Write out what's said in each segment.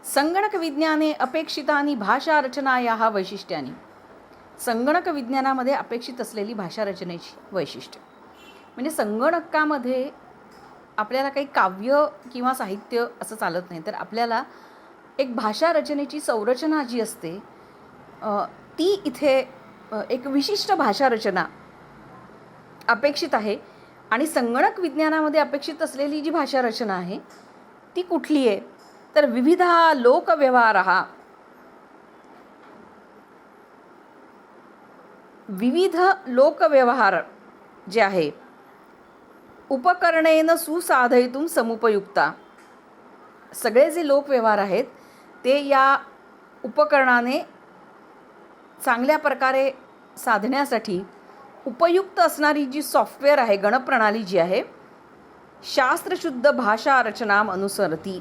संगणक विज्ञाने अपेक्षितानि भाषारचनायाः वैशिष्ट्यानि. संगणक विज्ञानामध्ये अपेक्षित असलेली भाषा रचनेची वैशिष्ट्य म्हणजे संगणकामध्ये आपल्याला काही काव्य किंवा साहित्य असं चालत नाही, तर आपल्याला एक भाषा रचनेची संरचना जी असते ती इथे एक विशिष्ट भाषा रचना अपेक्षित आहे. आणि संगणक विज्ञानामध्ये अपेक्षित असलेली जी भाषा रचना आहे ती कुठली आहे, तर विविधा लोकव्यवहारः, विविध लोकव्यवहार जे आहे उपकरणेन सुसाधयितुं समुपयुक्ता. सगळे जे लोकव्यवहार आहेत ते या उपकरणाने चांगल्या प्रकारे साधण्यासाठी उपयुक्त असणारी जी सॉफ्टवेअर आहे, गणप्रणाली जी आहे, शास्त्रशुद्ध भाषा रचनाम अनुसरती.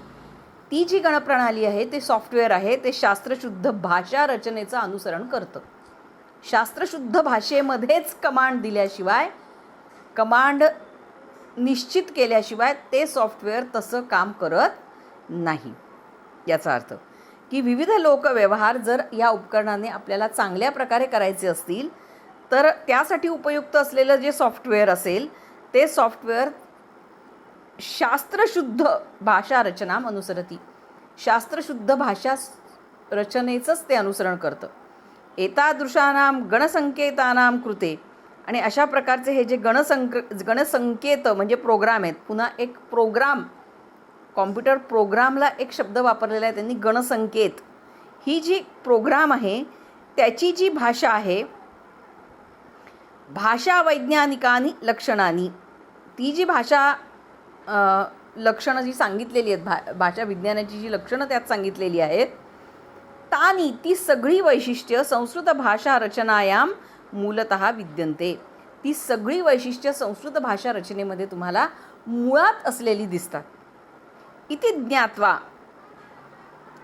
ती जी गणप्रणाली आहे, ते सॉफ्टवेअर आहे, ते शास्त्रशुद्ध भाषा रचनेचं अनुसरण करतं. शास्त्रशुद्ध भाषेमध्येच कमांड दिल्याशिवाय, कमांड निश्चित केल्याशिवाय ते सॉफ्टवेअर तसं काम करत नाही. याचा अर्थ की विविध लोकव्यवहार जर या उपकरणाने आपल्याला चांगल्या प्रकारे करायचे असतील तर त्यासाठी उपयुक्त असलेलं जे सॉफ्टवेअर असेल ते सॉफ्टवेअर शास्त्रशुद्ध भाषा रचनाम अनुसरती. शास्त्रशुद्ध भाषा रचनेचंच ते अनुसरण करतं. एतादृशानां गणसंकेतानां कृते. आणि अशा प्रकारचे हे जे गणसंकेत म्हणजे प्रोग्राम आहेत. पुन्हा एक प्रोग्राम, कॉम्प्युटर प्रोग्रामला एक शब्द वापरलेला आहे त्यांनी, गणसंकेत. ही जी प्रोग्राम आहे त्याची जी भाषा आहे, भाषा वैज्ञानिकानी लक्षणानी, ती जी भाषा लक्षणं जी सांगितलेली आहेत, भाषा विज्ञानाची जी लक्षणं त्यात सांगितलेली आहेत, तानी ती सगळी वैशिष्ट्य संस्कृत भाषा रचनायाम मूलतः विद्यन्ते. ती सगळी वैशिष्ट्य संस्कृत भाषा रचनेमध्ये तुम्हाला मुळात असलेली दिसतात. इति ज्ञात्वा,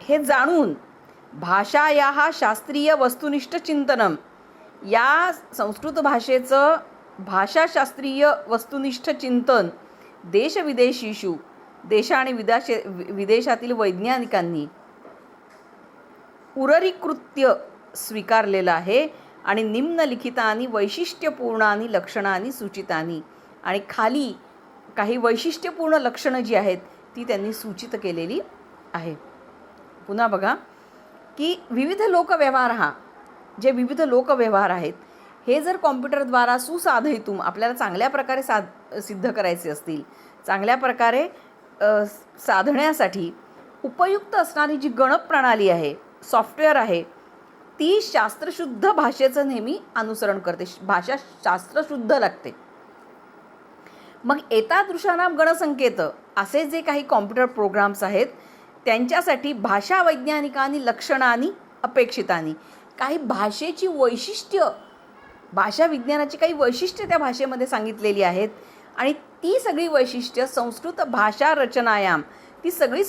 हे जाणून, भाषायाः शास्त्रीय वस्तुनिष्ठ चिंतनम, या संस्कृत भाषेचं भाषाशास्त्रीय वस्तुनिष्ठ चिंतन देशविदेशीषु, देश आणि विदेशातील वैज्ञानिकांनी उररीकृत्य स्वीकारलेलं आहे. आणि निम्नलिखितानी वैशिष्ट्यपूर्णानी लक्षणानी सूचितानी, आणि खाली काही वैशिष्ट्यपूर्ण लक्षणं जी आहेत ती त्यांनी सूचित केलेली आहे. पुन्हा बघा की विविध लोकव्यवहार, जे विविध लोकव्यवहार आहेत हे जर कॉम्प्युटरद्वारा सुसाधयितुं, आपल्याला चांगल्या प्रकारे सिद्ध करायचे असतील, चांगल्या प्रकारे साधण्यासाठी उपयुक्त असणारी जी गणप्रणाली आहे, सॉफ्टवेअर आहे, ती शास्त्रशुद्ध भाषेचं नेहमी अनुसरण करते. भाषा शास्त्रशुद्ध लागते. मग एतादृशानां गणसंकेत, असे जे काही कॉम्प्युटर प्रोग्राम्स आहेत त्यांच्यासाठी भाषा वैज्ञानिकानी लक्षणानी अपेक्षितानी, काही भाषेची वैशिष्ट्य, भाषा विज्ञानाची काही वैशिष्ट्य त्या भाषेमध्ये सांगितलेली आहेत. आणि ती सगळी वैशिष्ट्य संस्कृत भाषा रचनायाम, ती सगळी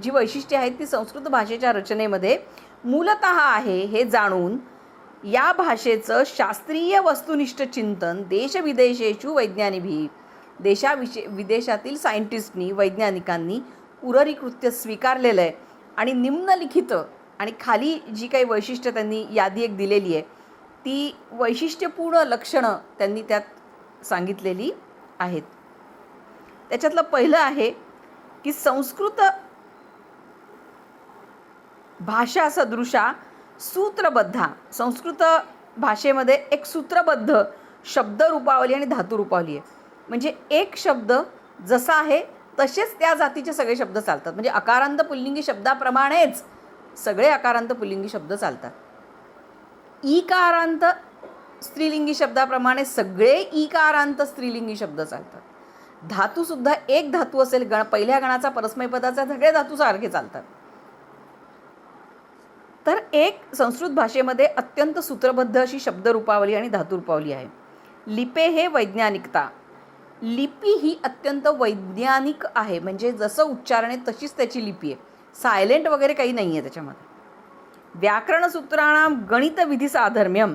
जी वैशिष्ट्ये आहेत ती संस्कृत भाषेच्या रचनेमध्ये मूलतः आहे हे जाणून, या भाषेचं शास्त्रीय वस्तुनिष्ठ चिंतन देशविदेशेषु वैज्ञानिभी, विदेशातील सायंटिस्टनी, वैज्ञानिकांनी उररीकृत्य स्वीकारलेलं आहे. आणि निम्नलिखित, आणि खाली जी काही वैशिष्ट्य त्यांनी यादी एक दिलेली आहे ती वैशिष्ट्यपूर्ण लक्षणं त्यांनी त्यात सांगितलेली आहेत. त्याच्यातलं पहिलं आहे की संस्कृत भाषा सदृशा सूत्रबद्धा, संस्कृत भाषेमध्ये एक सूत्रबद्ध शब्द रूपावली आणि धातू रूपावली आहे. म्हणजे एक शब्द जसा आहे तसेच त्या जातीचे सगळे शब्द चालतात. म्हणजे अकारांत पुल्लिंगी शब्दाप्रमाणेच सगळे अकारांत पुल्लिंगी शब्द चालतात. ईकारांत स्त्रीलिंगी शब्दाप्रमाणे सगळे ईकारांत स्त्रीलिंगी शब्द चालतात. धातूसुद्धा एक धातू असेल, पहिल्या गणाचा परस्मैपदाचा, सगळे धातू सारखे चालतात. तर एक संस्कृत भाषेमध्ये अत्यंत सूत्रबद्ध अशी शब्दरूपावली आणि धातुरूपावली आहे. लिपे हे वैज्ञानिकता, लिपी ही अत्यंत वैज्ञानिक आहे. म्हणजे जसं उच्चारण आहे तशीच त्याची लिपी आहे, सायलेंट वगैरे काही नाही आहे त्याच्यामध्ये. व्याकरणसूत्राणां गणितविधी साधर्म्यम,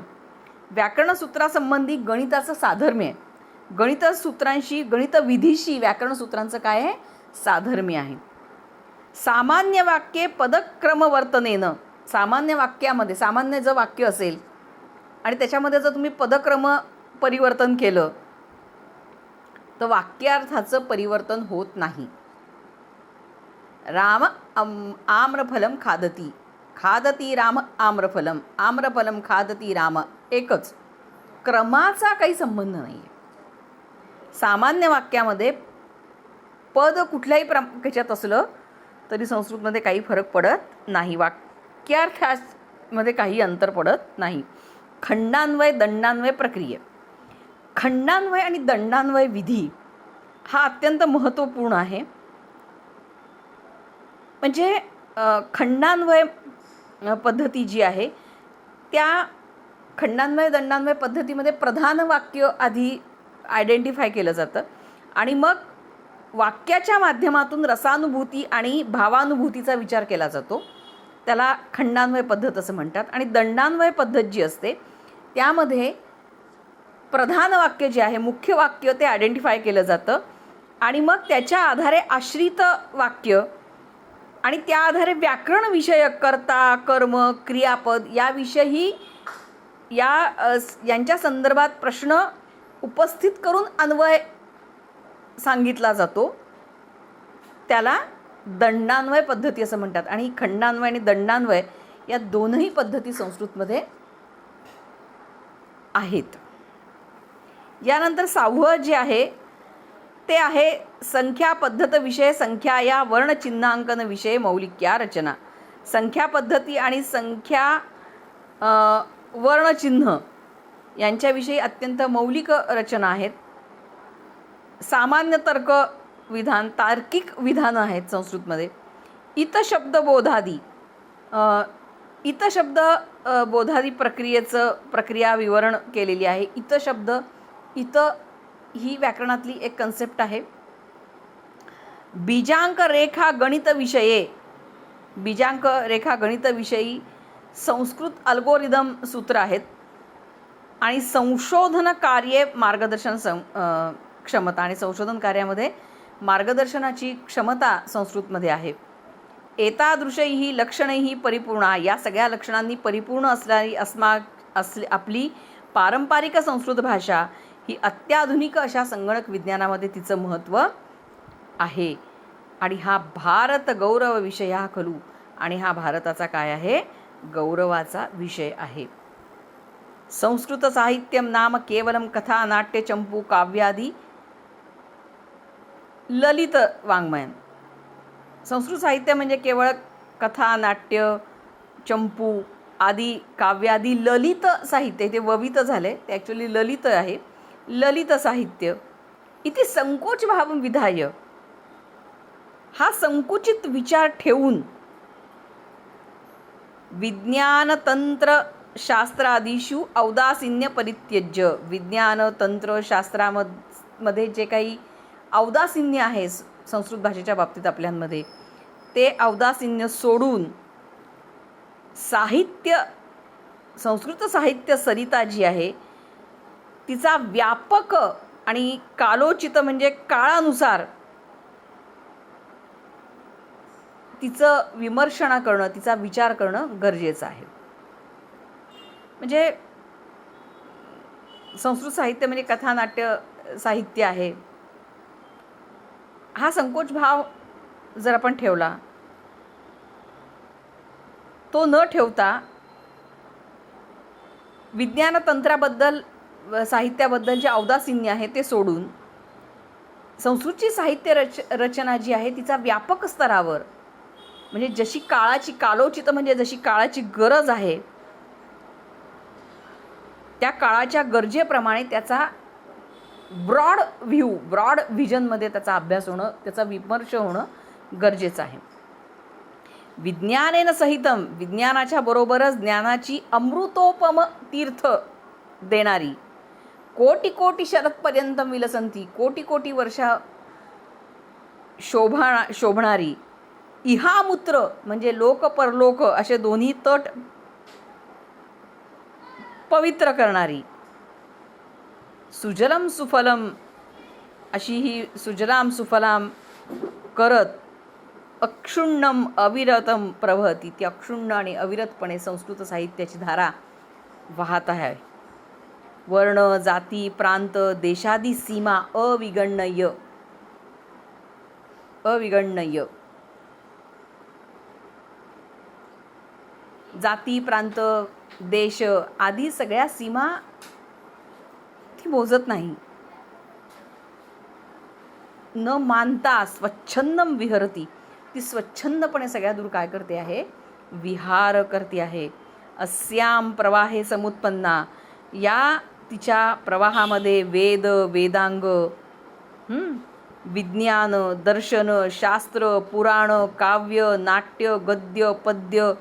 व्याकरणसूत्रासंबंधी गणिताचं साधर्म्य आहे. गणितसूत्रांशी, गणितविधीशी व्याकरणसूत्रांचं काय आहे, साधर्म्य आहे. सामान्य वाक्ये पदक्रमवर्तनेनं, सामान्य वाक्यामध्ये सामान्य जर वाक्य असेल आणि त्याच्यामध्ये जर तुम्ही पदक्रम परिवर्तन केलं तर वाक्यार्थाचं परिवर्तन होत नाही. राम आम्रफलम खादती, खादती राम आम्रफलम, आम्रफलम खादती राम, एकच. क्रमाचा काही संबंध नाही आहे. सामान्य वाक्यामध्ये पद कुठल्याही ह्याच्यात असलं तरी संस्कृतमध्ये काही फरक पडत नाही. वाक्यार्थामध्ये काही अंतर पडत नाही. खंडान्वय दंडान्वय प्रक्रिया, खंडान्वय आणि दंडान्वय विधी हा अत्यंत महत्त्वपूर्ण आहे. म्हणजे खंडान्वय पद्धती जी आहे त्या खंडान्वय दंडान्वय पद्धतीमध्ये प्रधान वाक्य आधी आयडेंटिफाय केलं जातं आणि मग वाक्याच्या माध्यमातून रसानुभूती आणि भावानुभूतीचा विचार केला जातो. त्याला खंडान्वय पद्धत असं म्हणतात. आणि दंडान्वय पद्धत जी असते त्यामध्ये प्रधान वाक्य जे आहे, मुख्य वाक्य, ते आयडेंटिफाय केलं जातं आणि मग त्याच्या आधारे आश्रित वाक्य आणि त्या आधारे व्याकरण विषयक कर्ता, कर्म, क्रियापद याविषयी यांच्या संदर्भात प्रश्न उपस्थित करून अन्वय सांगितला जातो. त्याला दंडान्वय पद्धती असं म्हणतात. आणि खंडान्वय आणि दंडान्वय या दोनही पद्धती संस्कृतमध्ये आहेत. यानंतर 6वं जे आहे ते आहे संख्या पद्धत विषय संख्या या वर्णचिन्हांकन विषय मौलिक्या रचना. संख्या पद्धती आणि संख्या वर्णचिन्ह यांच्याविषयी अत्यंत मौलिक रचना आहेत. सामान्य तर्क विधान, तार्किक विधानं आहेत संस्कृतमध्ये. इतशब्द बोधादी, इतशब्द बोधादी प्रक्रिया विवरण केलेली आहे. इतशब्द, इत ही व्याकरणातली एक कन्सेप्ट आहे. बीजांक रेखा गणित विषये, बीजांक रेखा गणित विषयी संस्कृत अल्गोरिदम सूत्र आहेत. आणि संशोधन कार्ये मार्गदर्शन क्षमता, आणि संशोधन कार्यामध्ये मार्गदर्शनाची क्षमता संस्कृतमध्ये आहे. एतादृशैः लक्षणैः परिपूर्णा, या सगळ्या लक्षणांनी परिपूर्ण असणारी आपली पारंपरिक संस्कृत भाषा ही अत्याधुनिक अशा संगणक विज्ञानामध्ये तिचं महत्त्व आहे. आणि हा भारत गौरव विषय हा खलू, आणि हा भारताचा काय आहे, गौरवाचा विषय आहे. संस्कृत साहित्यम नाम केवलम कथा नाट्य चंपू काव्यादी ललित वाङ्मयम. संस्कृत साहित्य म्हणजे केवळ कथा नाट्य चंपू आदी काव्यादी ललित साहित्य. ते ववित झाले, ते ॲक्च्युली ललित आहे. ललित साहित्य इथे संकोच भाव विधाय, हा संकुचित विचार ठेवून विज्ञान तंत्र शास्त्रादिषु औदासीन्य परित्यज्य, विज्ञान तंत्र शास्त्रामध्ये जे काही औदासीन्य आहे संस्कृत भाषेच्या बाबतीत आपल्यामध्ये, ते औदासीन्य सोडून साहित्य, संस्कृत साहित्य सरिता जी आहे तिचा व्यापक आणि कालोचित म्हणजे काळानुसार तिचं विमर्शना करणं, तिचा विचार करणं गरजेचं आहे. म्हणजे संस्कृत साहित्य म्हणजे कथानाट्य साहित्य आहे. हा संकोच भाव जर आपण ठेवला, तो न ठेवता विज्ञान तंत्राबद्दल साहित्याबद्दल जे औदासीन्य आहे ते सोडून संस्कृतची साहित्य रचना जी आहे तिचा व्यापक स्तरावर, म्हणजे जशी काळाची कालोचित म्हणजे जशी काळाची गरज आहे त्या काळाच्या गरजेप्रमाणे त्याचा ब्रॉड व्ह्यू, ब्रॉड व्हिजनमध्ये त्याचा अभ्यास होणं, त्याचा विमर्श होणं गरजेचं आहे. विज्ञानेन सहितम, विज्ञानाच्या बरोबरच ज्ञानाची अमृतोपम तीर्थ देणारी, कोटी कोटी शरदपर्यंत विलसंती, कोटी कोटी वर्षा शोभणारी, इहामूत्र म्हणजे लोक परलोक असे दोन्ही तट पवित्र करणारी, सुजलम सुफलम अशी ही सुजलाम सुफलाम करत अक्षुण्णम अविरतम प्रवहती, ती अक्षुण्ण आणि अविरतपणे संस्कृत साहित्याची धारा वाहत आहे. वर्ण, जाती, प्रांत, देशादी सीमा अविगणय जाती, प्रांत, देश आदी सगळ्या सीमा ती मोजत नाही. न मानता स्वच्छंदम विहरती, ती स्वच्छंदपणे सगळ्या दूर काय करते आहे, विहार करते आहे. अस्याम प्रवाहे समुत्पन्ना, या तिच्या प्रवाहामध्ये वेद, वेदांग, विज्ञान, दर्शन, शास्त्र, पुराण, काव्य, नाट्य, गद्य, पद्य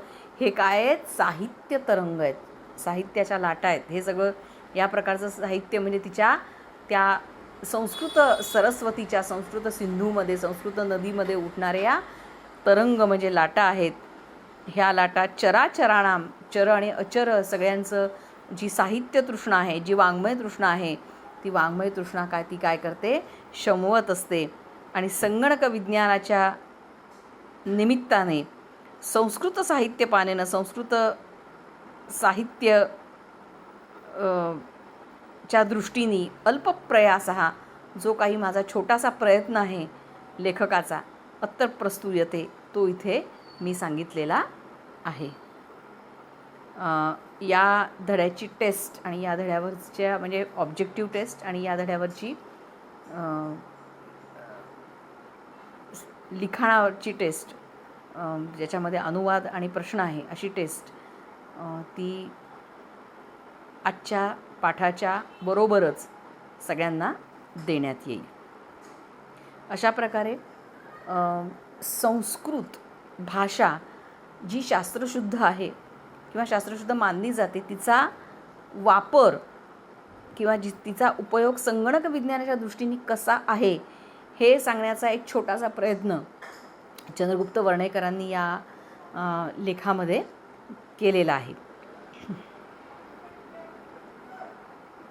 हे काय आहेत, साहित्य तरंग आहेत, साहित्याच्या लाटा आहेत. हे सगळं या प्रकारचं साहित्य म्हणजे तिच्या त्या संस्कृत सरस्वतीच्या, संस्कृत सिंधूमध्ये, संस्कृत नदीमध्ये उठणाऱ्या तरंग म्हणजे लाटा आहेत. ह्या लाटा चराचराणाम, चर आणि अचर सगळ्यांचं जी साहित्य तृष्णा आहे, जी वाङ्मय तृष्णा आहे, ती वाङ्मय तृष्णा ती काय करते, शमवत असते. आणि संगणक विज्ञानाच्या निमित्ताने संस्कृत साहित्य पानेनं, संस्कृत साहित्य च्या दृष्टीने अल्पप्रयास हा जो काही माझा छोटासा प्रयत्न आहे लेखकाचा, अत्तर प्रस्तूयते, तो इथे मी सांगितलेला आहे. या धड्याची टेस्ट आणि या धड्यावरच्या म्हणजे ऑब्जेक्टिव्ह टेस्ट आणि या धड्यावरची लिखाणावरची टेस्ट, ज्याच्यामध्ये अनुवाद आणि प्रश्न आहे अशी टेस्ट, ती आजच्या पाठाच्या बरोबरच सगळ्यांना देण्यात येईल. अशा प्रकारे संस्कृत भाषा जी शास्त्रशुद्ध आहे किंवा शास्त्रशुद्ध मानली जाते, तिचा वापर किंवा तिचा उपयोग संगणक विज्ञानाच्या दृष्टीने कसा आहे हे सांगण्याचा एक छोटासा प्रयत्न चंद्रगुप्त वर्णेकरांनी या लेखामध्ये केलेला आहे.